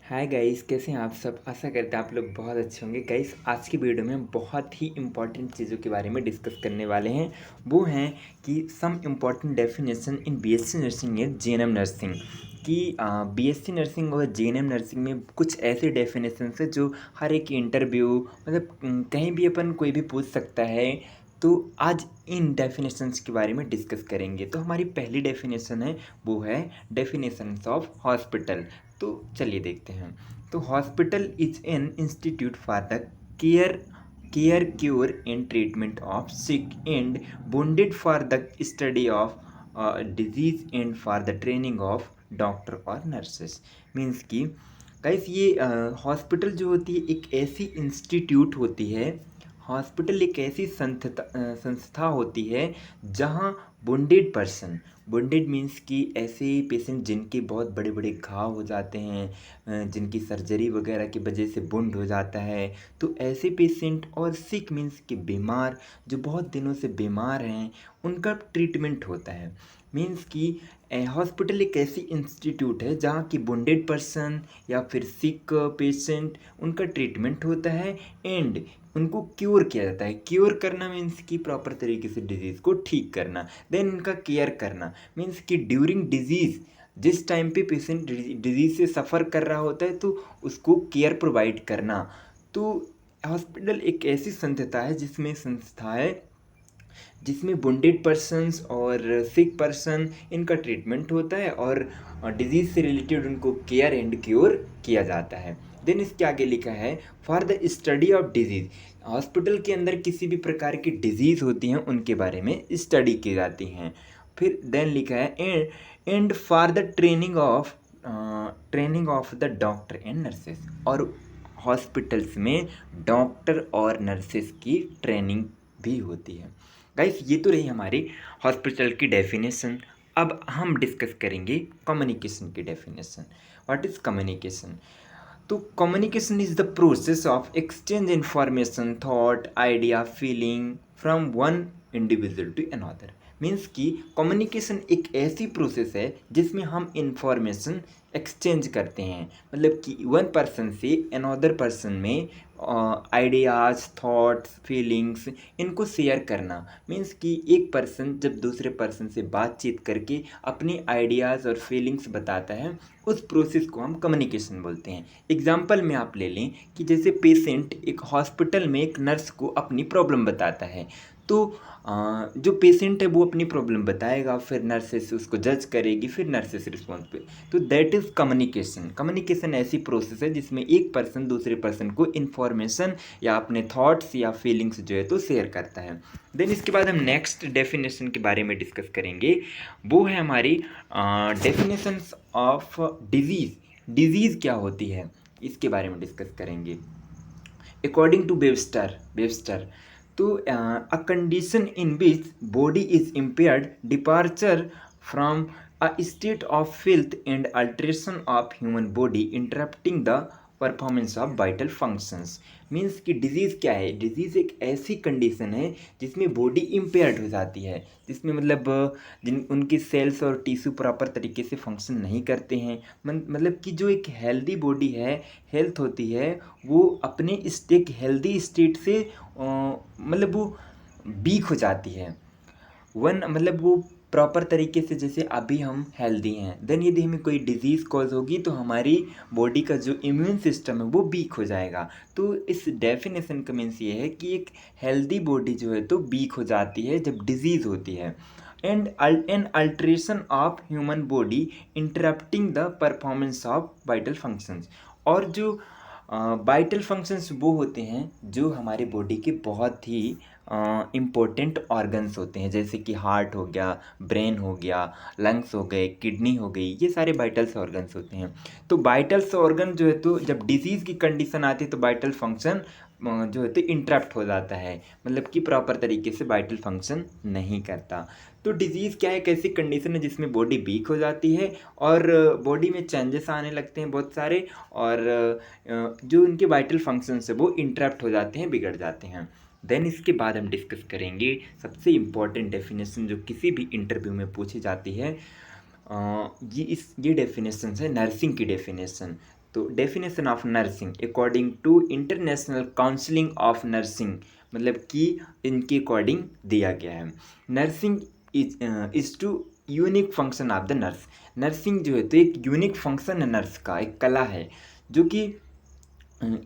Hi guys, कैसे हैं आप सब। आशा करते हैं आप लोग बहुत अच्छे होंगे। गाइस, आज की वीडियो में हम बहुत ही इंपॉर्टेंट चीज़ों के बारे में डिस्कस करने वाले हैं। वो हैं कि some important definition in BSc nursing and GNM nursing. कि बीएससी नर्सिंग और जीएनएम नर्सिंग में कुछ ऐसे डेफिनेशन है जो हर एक इंटरव्यू मतलब कहीं भी अपन कोई भी पूछ सकता है। तो आज इन डेफिनेशंस के बारे में डिस्कस करेंगे। तो हमारी पहली डेफिनेशन है, वो है डेफिनेशंस ऑफ हॉस्पिटल। तो चलिए देखते हैं। तो hospital is an institute for the care cure and treatment of sick and wounded for the study of disease and for the training of doctor और नर्सेस। मीन्स कि गाइस, ये hospital जो होती है एक ऐसी इंस्टीट्यूट होती है। हॉस्पिटल एक ऐसी संस्था होती है जहाँ वुंडेड पर्सन, वुंडेड मीन्स कि ऐसे पेशेंट जिनके बहुत बड़े बड़े घाव हो जाते हैं, जिनकी सर्जरी वगैरह की वजह से वुंड हो जाता है, तो ऐसे पेशेंट और सिक मीन्स कि बीमार, जो बहुत दिनों से बीमार हैं, उनका ट्रीटमेंट होता है। मीन्स कि हॉस्पिटल एक ऐसी इंस्टीट्यूट है जहाँ की वुंडेड पर्सन या फिर सिक पेशेंट, उनका ट्रीटमेंट होता है एंड उनको क्योर किया जाता है। क्योर करना मीन्स कि प्रॉपर तरीके से डिजीज़ को ठीक करना। देन इनका केयर करना मीन्स कि ड्यूरिंग डिजीज़, जिस टाइम पे पेशेंट डिजीज़ से सफ़र कर रहा होता है तो उसको केयर प्रोवाइड करना। तो हॉस्पिटल एक ऐसी संस्था है जिसमें वुंडेड पर्सन्स और सिक पर्सन, इनका ट्रीटमेंट होता है और डिजीज़ से रिलेटेड उनको केयर एंड क्योर किया जाता है। देन इसके आगे लिखा है, for the study of disease. Hospital के अंदर किसी भी प्रकार की डिजीज़ होती हैं उनके बारे में स्टडी की जाती हैं। फिर देन लिखा है, and for the training of the doctor and nurses. और हॉस्पिटल्स में डॉक्टर और नर्सेस की ट्रेनिंग भी होती है। गाइस, ये तो रही हमारी हॉस्पिटल की डेफिनेशन। अब हम डिस्कस करेंगे कम्युनिकेशन की डेफिनेशन। What is communication? तो communication is the process of exchange information, thought, idea, feeling from one individual to another. Means कि कम्युनिकेशन एक ऐसी प्रोसेस है जिसमें हम इंफॉर्मेशन एक्सचेंज करते हैं। मतलब कि वन पर्सन से अनदर पर्सन में आइडियाज़, थॉट्स, फीलिंग्स, इनको शेयर करना। मीन्स कि एक पर्सन जब दूसरे पर्सन से बातचीत करके अपनी आइडियाज़ और फीलिंग्स बताता है, उस प्रोसेस को हम कम्युनिकेशन बोलते हैं। एग्जाम्पल में आप ले लें कि जैसे पेशेंट एक हॉस्पिटल में एक नर्स को अपनी प्रॉब्लम बताता है, तो जो पेशेंट है वो अपनी प्रॉब्लम बताएगा, फिर नर्सेस उसको जज करेगी, फिर नर्सेस रिस्पॉन्स पे। तो दैट इज़ कम्युनिकेशन। कम्युनिकेशन ऐसी प्रोसेस है जिसमें एक पर्सन दूसरे पर्सन को इन्फॉर्मेशन या अपने थॉट्स या फीलिंग्स जो है तो शेयर करता है। देन इसके बाद हम नेक्स्ट डेफिनेशन के बारे में डिस्कस करेंगे। वो है हमारी डेफिनेशंस ऑफ डिजीज़। डिजीज़ क्या होती है इसके बारे में डिस्कस करेंगे। अकॉर्डिंग टू वेबस्टर, तो a condition in which body is impaired, departure from a state of filth and alteration of human body interrupting the performance of vital functions. Means कि disease क्या है? डिजीज़ एक ऐसी condition है जिसमें body impaired हो जाती है, जिसमें मतलब जिन उनकी सेल्स और टिश्यू प्रॉपर तरीके से फंक्शन नहीं करते हैं। मतलब कि जो एक हेल्दी बॉडी है, हेल्थ होती है, वो अपने एक हेल्दी स्टेट से मतलब वो वीक हो जाती है। मतलब वो प्रॉपर तरीके से, जैसे अभी हम हेल्दी हैं, देन यदि हमें कोई डिजीज़ कॉज होगी तो हमारी बॉडी का जो इम्यून सिस्टम है वो वीक हो जाएगा। तो इस डेफिनेशन का मीन्स ये है कि एक हेल्दी बॉडी जो है तो वीक हो जाती है जब डिजीज़ होती है। And an alteration of human body interrupting the performance of vital functions. और जो वाइटल फंक्शंस वो होते हैं जो हमारे बॉडी के बहुत ही इम्पोर्टेंट ऑर्गन्स होते हैं, जैसे कि हार्ट हो गया, ब्रेन हो गया, लंग्स हो गए, किडनी हो गई, ये सारे वाइटल्स ऑर्गन्स होते हैं। तो वाइटल्स ऑर्गन जो है तो जब डिजीज़ की कंडीशन आती है तो वाइटल फंक्शन जो है तो इंटरप्ट हो जाता है, मतलब कि प्रॉपर तरीके से वाइटल फंक्शन नहीं करता। तो डिजीज़ क्या है? एक ऐसी कंडीशन है जिसमें बॉडी वीक हो जाती है और बॉडी में चेंजेस आने लगते हैं बहुत सारे, और जो उनके वाइटल फंक्शंस है वो इंटरप्ट हो जाते हैं, बिगड़ जाते हैं। देन इसके बाद हम डिस्कस करेंगे सबसे इम्पॉर्टेंट डेफिनेशन जो किसी भी इंटरव्यू में पूछी जाती है। ये डेफिनेशन है नर्सिंग की डेफिनेशन। तो definition of nursing according to international counselling of nursing, मतलब कि इनके अकॉर्डिंग दिया गया है। Nursing is to unique function of the nurse. Nursing जो है तो एक यूनिक फंक्शन है नर्स का, एक कला है जो कि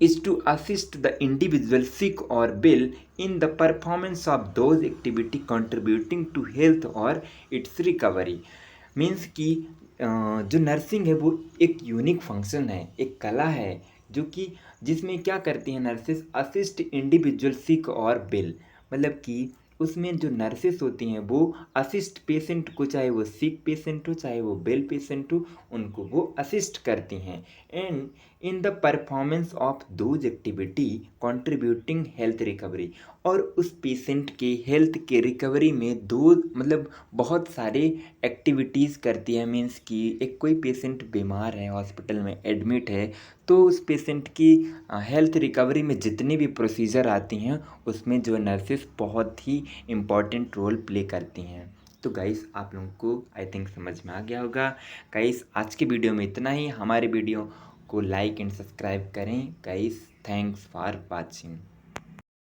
is to assist the individual sick or ill in the performance of those activity contributing to health or its recovery। Means कि जो नर्सिंग है वो एक यूनिक फंक्शन है, एक कला है जो कि जिसमें क्या करती हैं नर्सेस, असिस्ट इंडिविजुअल सिक और बिल, मतलब कि उसमें जो नर्सेस होती हैं वो असिस्ट पेशेंट को, चाहे वो सिक पेशेंट हो चाहे वो बेल पेशेंट हो, उनको वो असिस्ट करती हैं and in the performance of those activity contributing health recovery. और उस पेशेंट के हेल्थ के रिकवरी में दो मतलब बहुत सारे एक्टिविटीज़ करती है। मीन्स कि एक कोई पेशेंट बीमार है, हॉस्पिटल में एडमिट है, तो उस पेशेंट की हेल्थ रिकवरी में जितनी भी प्रोसीजर आती हैं उसमें जो नर्सेस बहुत ही इम्पॉर्टेंट रोल प्ले करती हैं। तो गाइस आप लोगों को आई थिंक समझ में आ गया होगा। गाइस आज के वीडियो में इतना ही। हमारे वीडियो को लाइक एंड सब्सक्राइब करें गाइस। Thanks for watching.